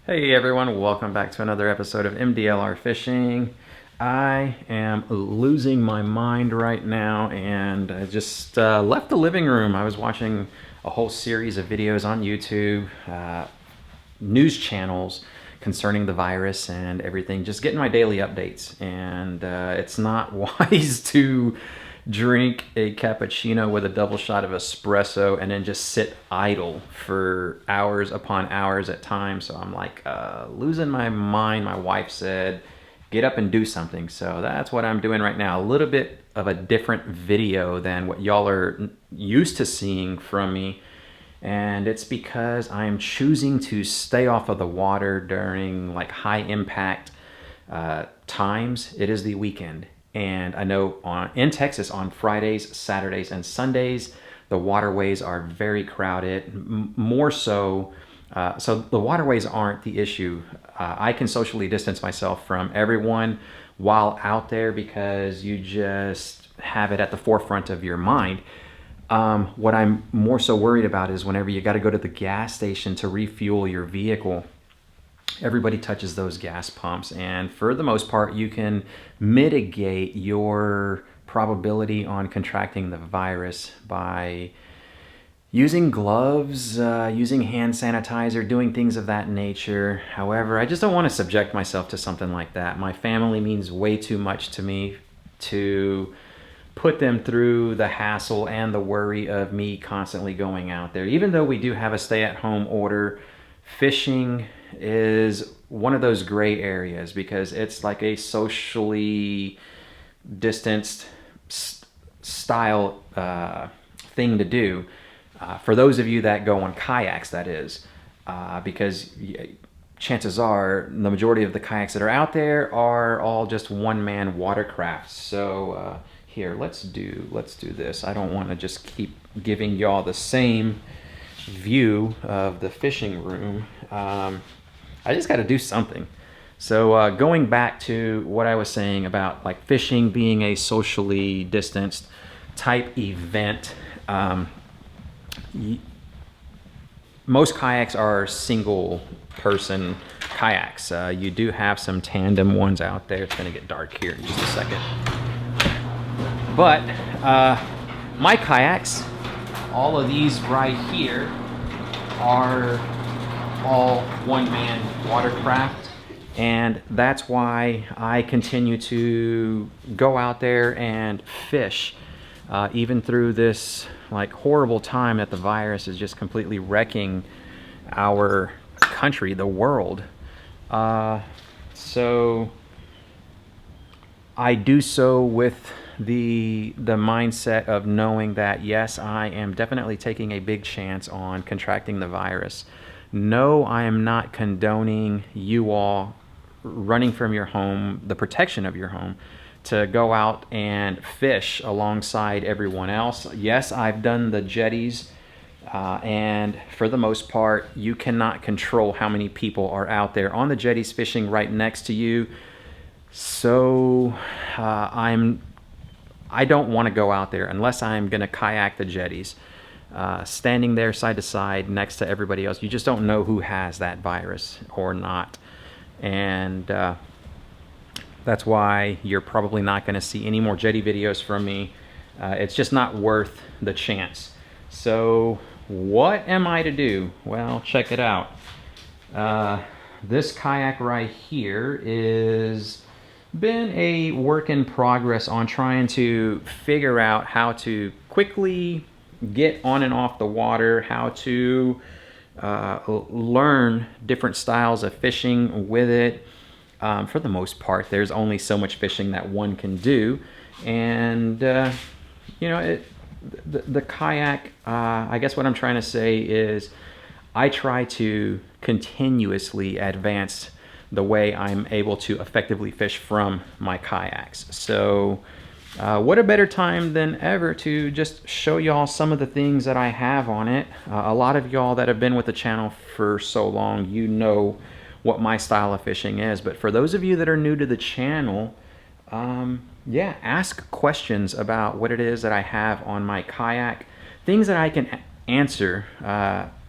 Hey everyone, welcome back to another episode of MDLR Fishing. I am losing my mind right now, and I just left the living room. I was watching a whole series of videos on YouTube, news channels concerning the virus and everything, just getting my daily updates. And it's not wise to drink a cappuccino with a double shot of espresso and then just sit idle for hours upon hours at times. So I'm like losing my mind. My wife said, get up and do something. So that's what I'm doing right now. A little bit of a different video than what y'all are used to seeing from me. And it's because I'm choosing to stay off of the water during like high impact times. It is the weekend. And I know in Texas on Fridays, Saturdays, and Sundays, the waterways are very crowded, more so. So the waterways aren't the issue. I can socially distance myself from everyone while out there because you just have it at the forefront of your mind. What I'm more so worried about is whenever you got to go to the gas station to refuel your vehicle. Everybody touches those gas pumps, and for the most part you can mitigate your probability on contracting the virus by using gloves, using hand sanitizer, doing things of that nature. However, I just don't want to subject myself to something like that. My family means way too much to me to put them through the hassle and the worry of me constantly going out there. Even though we do have a stay-at-home order, fishing is one of those gray areas because it's like a socially distanced style thing to do. For those of you that go on kayaks, that is, because chances are the majority of the kayaks that are out there are all just one-man watercrafts. So here, let's do this. I don't want to just keep giving y'all the same view of the fishing room. I just got to do something. So going back to what I was saying about like fishing being a socially distanced type event, most kayaks are single person kayaks. You do have some tandem ones out there. It's going to get dark here in just a second. But my kayaks, all of these right here, are all one-man watercraft, and that's why I continue to go out there and fish even through this like horrible time that the virus is just completely wrecking our country, the world. So I do so with the mindset of knowing that yes, I am definitely taking a big chance on contracting the virus. No, I am not condoning you all running from your home, the protection of your home, to go out and fish alongside everyone else. Yes, I've done the jetties, and for the most part, you cannot control how many people are out there on the jetties fishing right next to you. So I don't want to go out there unless I'm going to kayak the jetties. Standing there side to side next to everybody else, you just don't know who has that virus or not. And that's why you're probably not going to see any more jetty videos from me. It's just not worth the chance. So what am I to do? Well, check it out. This kayak right here is been a work in progress on trying to figure out how to quickly get on and off the water, how to learn different styles of fishing with it. For the most part, there's only so much fishing that one can do, and you know, the kayak, I guess what I'm trying to say is I try to continuously advance the way I'm able to effectively fish from my kayaks. So what a better time than ever to just show y'all some of the things that I have on it. A lot of y'all that have been with the channel for so long, you know what my style of fishing is. But for those of you that are new to the channel, yeah, ask questions about what it is that I have on my kayak. Things that I can answer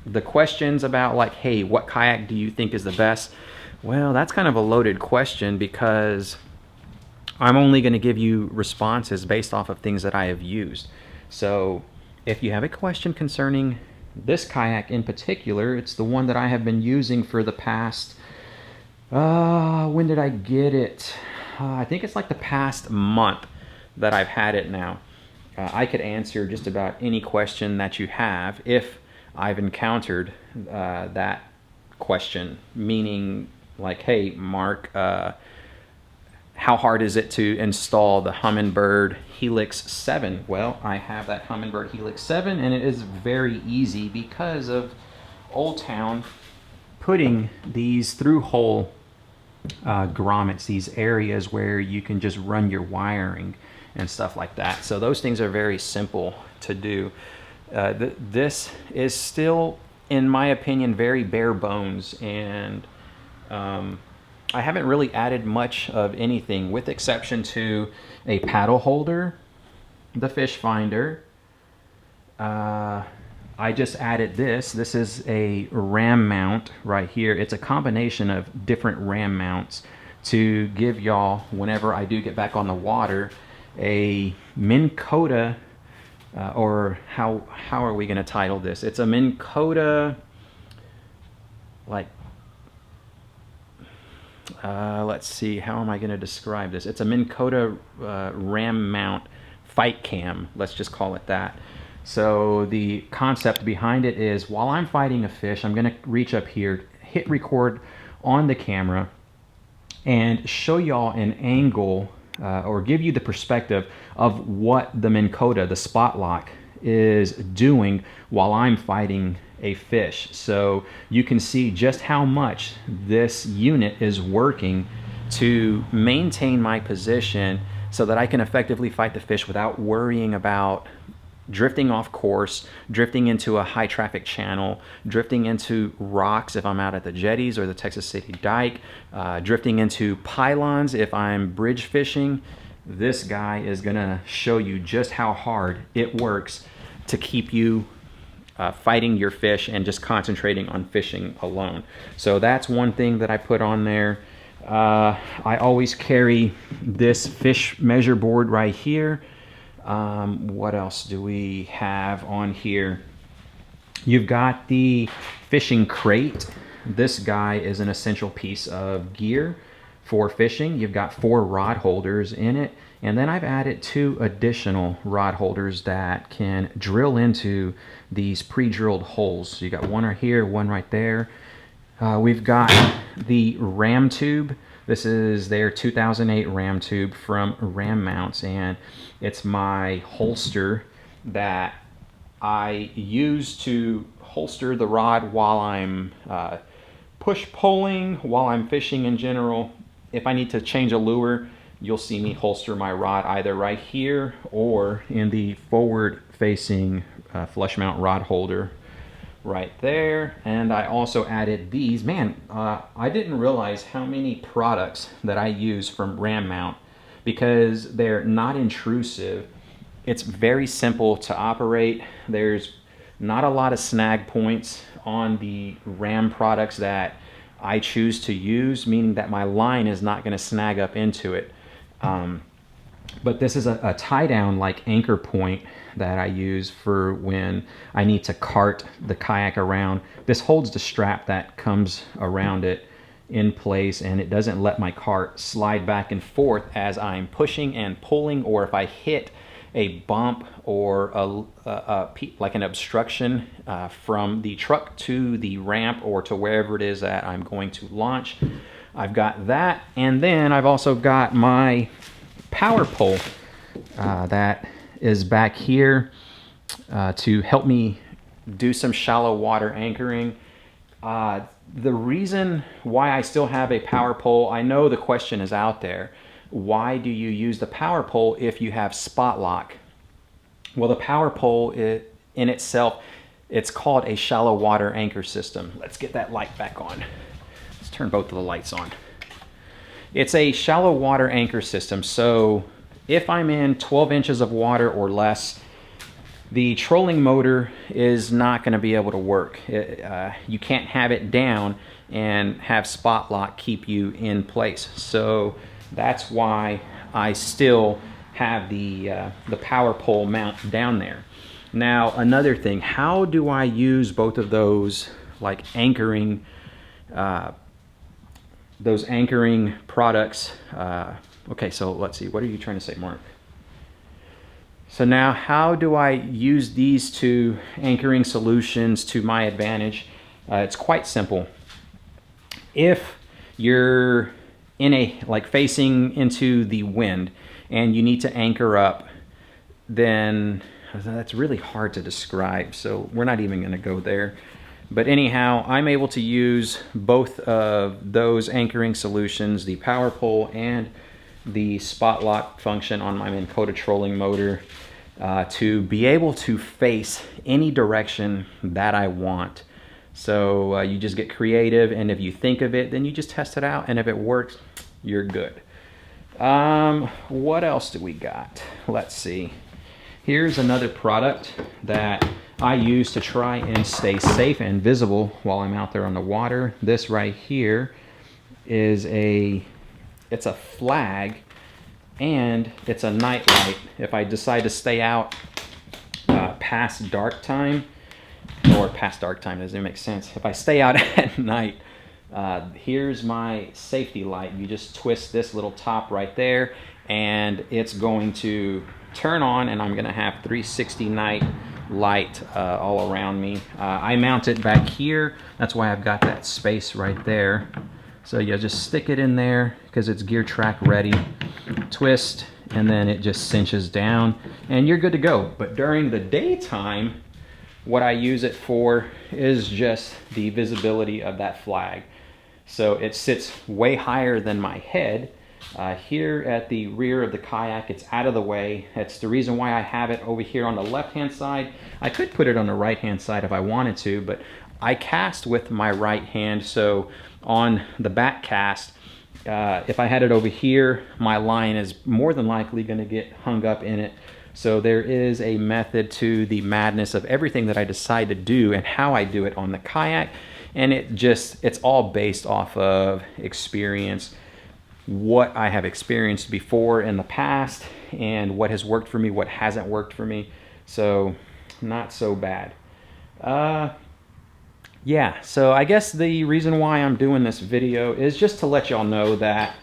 the questions about like, hey, what kayak do you think is the best? Well, that's kind of a loaded question because I'm only going to give you responses based off of things that I have used. So if you have a question concerning this kayak in particular, it's the one that I have been using for the past, when did I get it? I think it's like the past month that I've had it now. I could answer just about any question that you have if I've encountered that question, meaning like, hey, Mark, how hard is it to install the Humminbird Helix 7? Well, I have that Humminbird Helix 7, and it is very easy because of Old Town putting these through-hole grommets, these areas where you can just run your wiring and stuff like that. So those things are very simple to do. This is still, in my opinion, very bare bones, and I haven't really added much of anything with exception to a paddle holder, the fish finder. I just added this. This is a ram mount right here. It's a combination of different ram mounts to give y'all, whenever I do get back on the water, a Minn Kota, or how are we going to title this? It's a Minn Kota, like, let's see, how am I going to describe this? It's a Minn Kota ram mount fight cam, let's just call it that. So the concept behind it is, while I'm fighting a fish, I'm going to reach up here, hit record on the camera, and show y'all an angle, or give you the perspective of what the Minn Kota, the spot lock, is doing while I'm fighting a fish. So you can see just how much this unit is working to maintain my position so that I can effectively fight the fish without worrying about drifting off course, drifting into a high traffic channel, drifting into rocks if I'm out at the jetties or the Texas City Dike, drifting into pylons if I'm bridge fishing. This guy is gonna show you just how hard it works to keep you fighting your fish and just concentrating on fishing alone. So that's one thing that I put on there. I always carry this fish measure board right here. What else do we have on here? You've got the fishing crate. This guy is an essential piece of gear for fishing. You've got 4 rod holders in it, and then I've added 2 additional rod holders that can drill into these pre-drilled holes. So you got one right here, one right there. We've got the ram tube. This is their 2008 ram tube from Ram Mounts, and it's my holster that I use to holster the rod while I'm push pulling, while I'm fishing in general. If I need to change a lure, you'll see me holster my rod either right here or in the forward facing flush mount rod holder right there. And I also added these. Man, I didn't realize how many products that I use from Ram Mount, because they're not intrusive. It's very simple to operate. There's not a lot of snag points on the Ram products that I choose to use, meaning that my line is not going to snag up into it. But this is a tie down like anchor point that I use for when I need to cart the kayak around. This holds the strap that comes around it in place, and it doesn't let my cart slide back and forth as I'm pushing and pulling, or if I hit a bump or like an obstruction from the truck to the ramp or to wherever it is that I'm going to launch. I've got that, and then I've also got my power pole that is back here to help me do some shallow water anchoring. The reason why I still have a power pole, I know the question is out there. Why do you use the power pole if you have spot lock? Well, the power pole in itself, it's called a shallow water anchor system. Let's get that light back on. Let's turn both of the lights on. It's a shallow water anchor system. So if I'm in 12 inches of water or less, the trolling motor is not going to be able to work. You can't have it down and have spot lock keep you in place. So that's why I still have the power pole mount down there. Now, another thing, how do I use both of those, like anchoring, those anchoring products? Okay, so let's see, what are you trying to say, Mark? So now, how do I use these two anchoring solutions to my advantage? It's quite simple. If you're in a, like facing into the wind and you need to anchor up, then that's really hard to describe, so we're not even going to go there. But anyhow, I'm able to use both of those anchoring solutions, the power pole and the spot lock function on my Minn Kota trolling motor, to be able to face any direction that I want. So you just get creative, and if you think of it, then you just test it out, and if it works, you're good. What else do we got? Let's see. Here's another product that I use to try and stay safe and visible while I'm out there on the water. This right here is it's a flag, and it's a night light. If I decide to stay out past dark time, or past dark time doesn't make sense. If I stay out at night, here's my safety light. You just twist this little top right there, and it's going to turn on, and I'm going to have 360 night light all around me. I mount it back here. That's why I've got that space right there. So you just stick it in there because it's gear track ready. Twist, and then it just cinches down, and you're good to go. But during the daytime, what I use it for is just the visibility of that flag. So it sits way higher than my head. Here at the rear of the kayak, it's out of the way. That's the reason why I have it over here on the left-hand side. I could put it on the right-hand side if I wanted to, but I cast with my right hand, so on the back cast, if I had it over here, my line is more than likely going to get hung up in it. So there is a method to the madness of everything that I decide to do and how I do it on the kayak, and it's all based off of experience, what I have experienced before in the past, and what has worked for me, what hasn't worked for me. So not so bad. Yeah, so I guess the reason why I'm doing this video is just to let y'all know that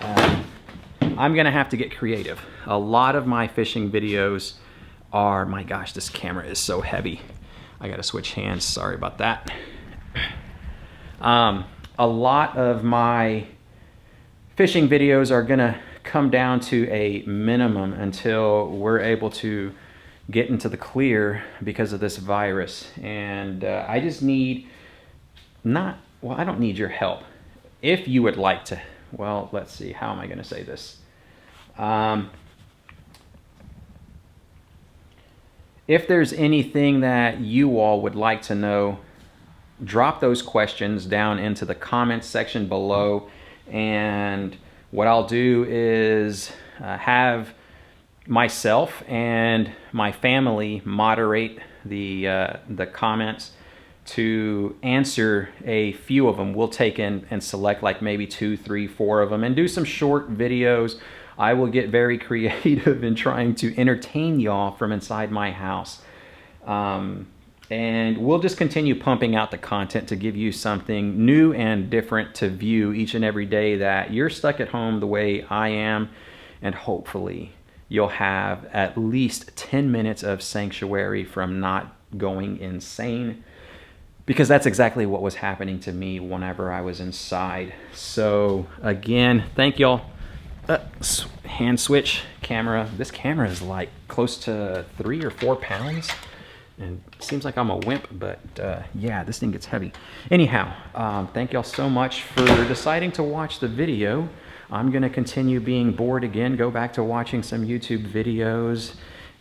I'm gonna have to get creative. A lot of my fishing videos are, my gosh, this camera is so heavy. I gotta switch hands, sorry about that. A lot of my fishing videos are gonna come down to a minimum until we're able to get into the clear because of this virus. And I just need I don't need your help. If you would like to, well, let's see, how am I gonna say this? If there's anything that you all would like to know, drop those questions down into the comments section below, and what I'll do is have myself and my family moderate the comments to answer a few of them. We'll take in and select like maybe 2, 3, 4 of them and do some short videos. I will get very creative in trying to entertain y'all from inside my house. And we'll just continue pumping out the content to give you something new and different to view each and every day that you're stuck at home the way I am, and hopefully you'll have at least 10 minutes of sanctuary from not going insane, because that's exactly what was happening to me whenever I was inside. So again, thank y'all. Hand switch camera. This camera is like close to 3 or 4 pounds. And it seems like I'm a wimp, but yeah, this thing gets heavy. Anyhow, thank y'all so much for deciding to watch the video. I'm gonna continue being bored again, go back to watching some YouTube videos,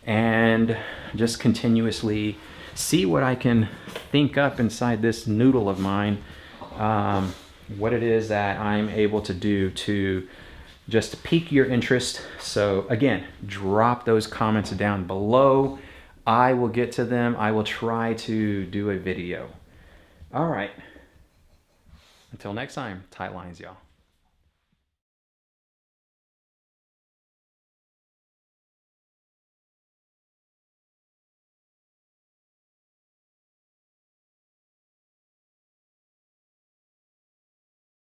and just continuously see what I can think up inside this noodle of mine, what it is that I'm able to do to just pique your interest. So again, drop those comments down below. I will get to them. I will try to do a video. All right. Until next time, tight lines, y'all.